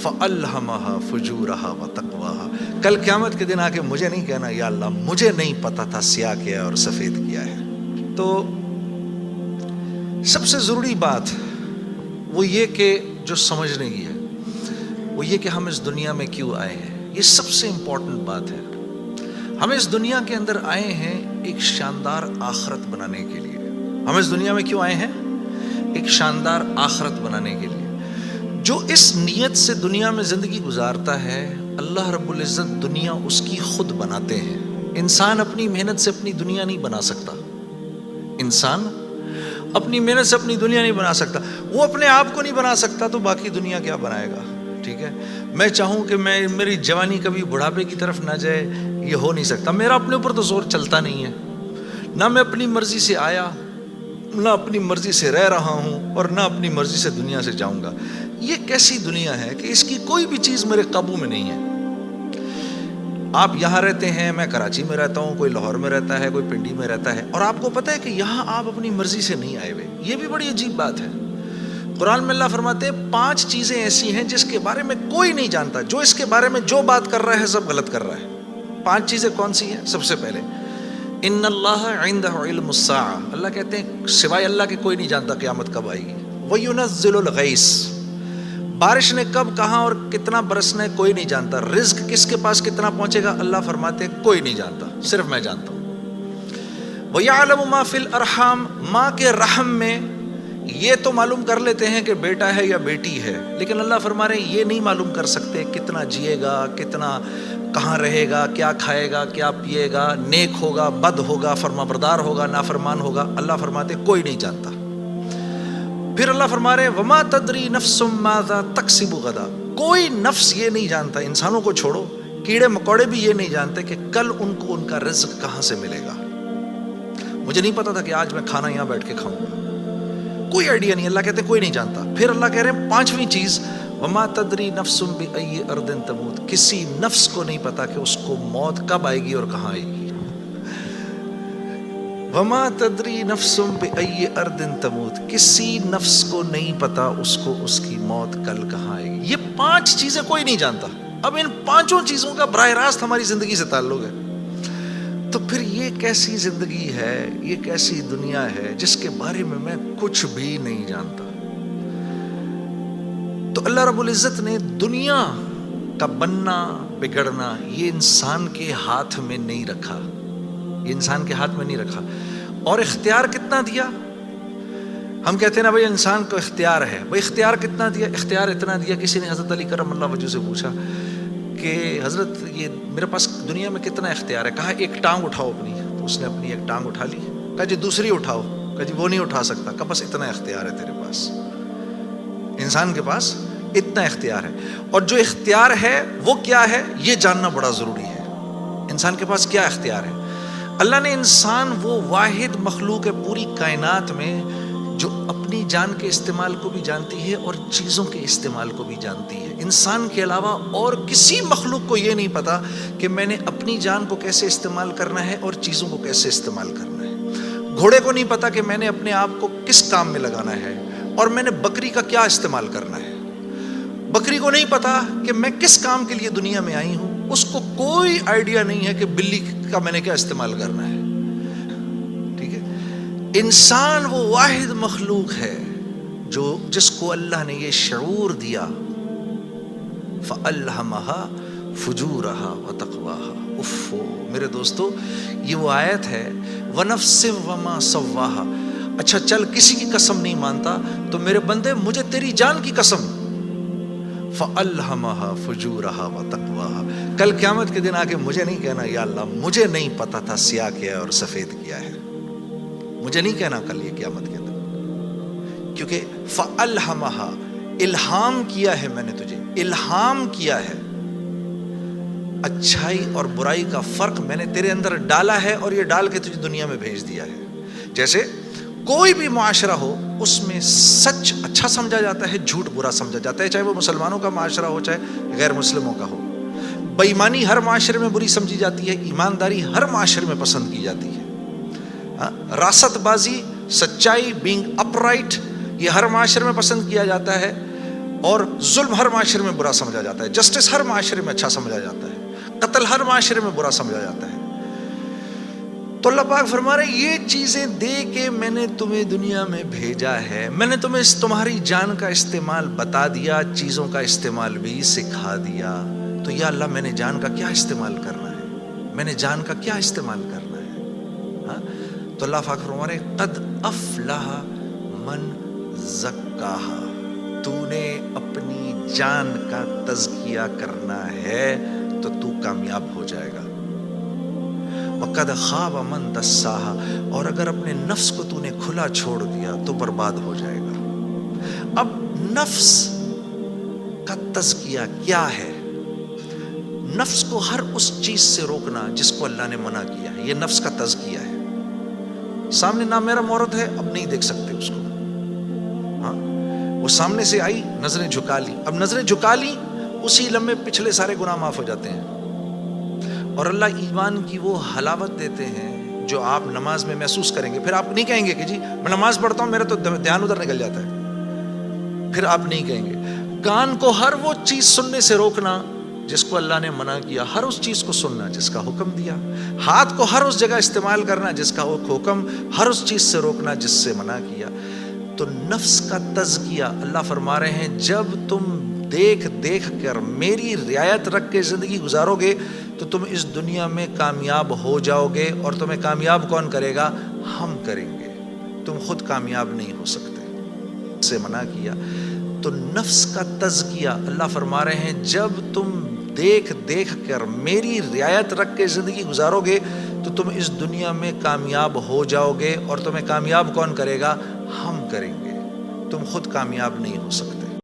فَأَلْهَمَهَا فُجُورَهَا وَتَقْوَاهَا. کل قیامت کے دن آ کے مجھے نہیں کہنا یا اللہ مجھے نہیں پتا تھا سیاہ کیا ہے اور سفید کیا ہے. تو سب سے ضروری بات وہ یہ کہ جو سمجھنے کی ہے وہ یہ کہ ہم اس دنیا میں کیوں آئے ہیں. یہ سب سے امپورٹنٹ بات ہے. ہم اس دنیا کے اندر آئے ہیں ایک شاندار آخرت بنانے کے لیے. ہم اس دنیا میں کیوں آئے ہیں؟ ایک شاندار آخرت بنانے کے لیے. جو اس نیت سے دنیا میں زندگی گزارتا ہے اللہ رب العزت دنیا اس کی خود بناتے ہیں. انسان اپنی محنت سے اپنی دنیا نہیں بنا سکتا. انسان اپنی محنت سے اپنی دنیا نہیں بنا سکتا. وہ اپنے آپ کو نہیں بنا سکتا تو باقی دنیا کیا بنائے گا؟ ٹھیک ہے. میں چاہوں کہ میری جوانی کبھی بڑھاپے کی طرف نہ جائے، یہ ہو نہیں سکتا. میرا اپنے اوپر تو زور چلتا نہیں ہے. نہ میں اپنی مرضی سے آیا، نہ اپنی مرضی سے رہ رہا ہوں، اور نہ اپنی مرضی سے دنیا سے جاؤں گا. یہ کیسی دنیا ہے کہ اس کی کوئی بھی چیز میرے قابو میں نہیں ہے. آپ یہاں رہتے ہیں، میں کراچی میں رہتا ہوں، کوئی لاہور میں رہتا ہے، کوئی پنڈی میں رہتا ہے، اور آپ کو پتہ ہے کہ یہاں آپ اپنی مرضی سے نہیں آئے ہوئے. یہ بھی بڑی عجیب بات ہے. قرآن میں اللہ فرماتے ہیں 5 چیزیں ایسی ہیں جس کے بارے میں کوئی نہیں جانتا. جو اس کے بارے میں جو بات کر رہا ہے سب غلط کر رہا ہے. 5 چیزیں کون سی ہیں؟ سب سے پہلے ان اللہ عندہ علم الساعہ. اللہ کہتے ہیں سوائے اللہ کے کوئی نہیں جانتا قیامت کب آئے گی. وَيُنَزِّلُ الْغَيْثَ. بارش نے کب کہاں اور کتنا برسنا ہے کوئی نہیں جانتا. رزق کس کے پاس کتنا پہنچے گا اللہ فرماتے ہیں کوئی نہیں جانتا، صرف میں جانتا ہوں. وَيَعْلَمُ مَا فِي الْأَرْحَامِ. ماں کے رحم میں یہ تو معلوم کر لیتے ہیں کہ بیٹا ہے یا بیٹی ہے، لیکن اللہ فرما رہے ہیں یہ نہیں معلوم کر سکتے کتنا جیے گا، کتنا کہاں رہے گا، کیا کھائے گا، کیا پیے گا، نیک ہوگا، بد ہوگا، فرما بردار ہوگا، نافرمان ہوگا. اللہ فرماتے کوئی نہیں جانتا. پھر اللہ فرما رہے وما تدری نفس ماذا تکسب غدا. کوئی نفس یہ نہیں جانتا، انسانوں کو چھوڑو، کیڑے مکوڑے بھی یہ نہیں جانتے کہ کل ان کو ان کا رزق کہاں سے ملے گا. مجھے نہیں پتا تھا کہ آج میں کھانا یہاں بیٹھ کے کھاؤں گا، کوئی آئیڈیا نہیں. اللہ کہتے کوئی نہیں جانتا. پھر اللہ کہہ رہے ہیں 5ویں چیز وما تدری نفس بأی ارض تموت. کسی نفس کو نہیں پتا کہ اس کو موت کب آئے گی اور کہاں آئے گی. وما تدری نفس بأی ارض تموت. کسی نفس کو نہیں پتا اس کو اس کی موت کل کہاں آئے گی. یہ 5 چیزیں کوئی نہیں جانتا. اب ان 5 چیزوں کا براہ راست ہماری زندگی سے تعلق ہے. تو پھر یہ کیسی زندگی ہے، یہ کیسی دنیا ہے جس کے بارے میں کچھ بھی نہیں جانتا. تو اللہ رب العزت نے دنیا کا بننا بگڑنا یہ انسان کے ہاتھ میں نہیں رکھا. یہ انسان کے ہاتھ میں نہیں رکھا. اور اختیار کتنا دیا؟ ہم کہتے ہیں نا بھائی انسان کو اختیار ہے. بھائی اختیار کتنا دیا؟ اختیار اتنا دیا. کسی نے حضرت علی کرم اللہ وجہ سے پوچھا کہ حضرت یہ میرے پاس دنیا میں کتنا اختیار ہے؟ کہا ایک ٹانگ اٹھاؤ اپنی. تو اس نے اپنی ایک ٹانگ اٹھا لی. کہا جی دوسری اٹھاؤ. کہا جی وہ نہیں اٹھا سکتا. کہا بس اتنا اختیار ہے تیرے پاس. انسان کے پاس اتنا اختیار ہے. اور جو اختیار ہے وہ کیا ہے یہ جاننا بڑا ضروری ہے. انسان کے پاس کیا اختیار ہے؟ اللہ نے انسان وہ واحد مخلوق ہے پوری کائنات میں جو اپنی جان کے استعمال کو بھی جانتی ہے اور چیزوں کے استعمال کو بھی جانتی ہے. انسان کے علاوہ اور کسی مخلوق کو یہ نہیں پتا کہ میں نے اپنی جان کو کیسے استعمال کرنا ہے اور چیزوں کو کیسے استعمال کرنا ہے. گھوڑے کو نہیں پتا کہ میں نے اپنے آپ کو کس کام میں لگانا ہے اور میں نے بکری کا کیا استعمال کرنا ہے. بکری کو نہیں پتا کہ میں کس کام کے لیے دنیا میں آئی ہوں. اس کو کوئی آئیڈیا نہیں ہے کہ بلی کا میں نے کیا استعمال کرنا ہے. ٹھیک ہے. انسان وہ واحد مخلوق ہے جس کو اللہ نے یہ شعور دیا فَأَلْهَمَهَا فُجُورَهَا وَتَقْوَاهَا. اف میرے دوستو یہ وہ آیت ہے وَنَفْسٍ وَمَا سَوَّاهَا. اچھا چل کسی کی قسم نہیں مانتا تو میرے بندے مجھے تیری جان کی قسم فَأَلْهَمَهَا فُجُورَهَا وَتَقْوَاهَا. کل قیامت کے دن آ کے مجھے نہیں کہنا یا اللہ مجھے نہیں پتا تھا سیاہ کیا ہے اور سفید کیا ہے. مجھے نہیں کہنا کل یہ قیامت کے دن، کیونکہ فَأَلْهَمَهَا الہام کیا ہے میں نے تجھے، الہام کیا ہے. اچھائی اور برائی کا فرق میں نے تیرے اندر ڈالا ہے اور یہ ڈال کے تجھے دنیا میں بھیج دیا ہے. جیسے کوئی بھی معاشرہ ہو اس میں سچ اچھا سمجھا جاتا ہے، جھوٹ برا سمجھا جاتا ہے، چاہے وہ مسلمانوں کا معاشرہ ہو چاہے غیر مسلموں کا ہو. بے ایمانی ہر معاشرے میں بری سمجھی جاتی ہے، ایمانداری ہر معاشرے میں پسند کی جاتی ہے. راست بازی، سچائی، بینگ اپ رائٹ یہ ہر معاشرے میں پسند کیا جاتا ہے. اور ظلم ہر معاشرے میں برا سمجھا جاتا ہے، جسٹس ہر معاشرے میں اچھا سمجھا جاتا ہے، قتل ہر معاشرے میں برا سمجھا جاتا ہے۔ تو اللہ پاک فرما رہے یہ چیزیں دے کے میں نے تمہیں دنیا میں بھیجا ہے، میں نے تمہیں تمہاری جان کا استعمال بتا دیا، چیزوں کا استعمال بھی سکھا دیا۔ تو یا اللہ میں نے جان کا کیا استعمال کرنا ہے، میں نے جان کا کیا استعمال کرنا ہے؟ ہاں؟ تو اللہ پاک فرما رہے قد افلح من زکاہا، تو نے اپنی جان کا تزکیہ کرنا ہے تو تو کامیاب ہو جائے گا۔ وَقَدْ خَابَ مَنْ دَسَّاهَا، اور اگر اپنے نفس کو تو نے کھلا چھوڑ دیا تو برباد ہو جائے گا۔ اب نفس کا تزکیہ کیا ہے؟ نفس کو ہر اس چیز سے روکنا جس کو اللہ نے منع کیا ہے، یہ نفس کا تزکیہ ہے۔ سامنے نامحرم عورت ہے، اب نہیں دیکھ سکتے اس کو، ہاں وہ سامنے سے آئی، نظریں جھکا لی، اب نظریں جھکا لی اسی لمحے پچھلے سارے گناہ معاف ہو جاتے ہیں۔ اور اللہ ایمان کی وہ حلاوت دیتے ہیں جو آپ نماز میں محسوس کریں گے۔ پھر آپ نہیں کہیں گے کہ جی میں نماز پڑھتا ہوں میرا تو دھیان ادھر نکل جاتا ہے، پھر آپ نہیں کہیں گے۔ کان کو ہر وہ چیز سننے سے روکنا جس کو اللہ نے منع کیا، ہر اس چیز کو سننا جس کا حکم دیا۔ ہاتھ کو ہر اس جگہ استعمال کرنا جس کا حکم، ہر اس چیز سے روکنا جس سے منع کیا۔ تو نفس کا تزکیہ اللہ فرما رہے ہیں جب تم دیکھ دیکھ کر میری رعایت رکھ کے زندگی گزارو گے تو تم اس دنیا میں کامیاب ہو جاؤ گے، اور تمہیں کامیاب کون کرے گا؟ ہم کریں گے، تم خود کامیاب نہیں ہو سکتے۔ سے منع کیا تو نفس کا تزکیہ اللہ فرما رہے ہیں جب تم دیکھ دیکھ کر میری رعایت رکھ کے زندگی گزارو گے تو تم اس دنیا میں کامیاب ہو جاؤ گے، اور تمہیں کامیاب کون کرے گا؟ ہم کریں گے، تم خود کامیاب نہیں ہو سکتے۔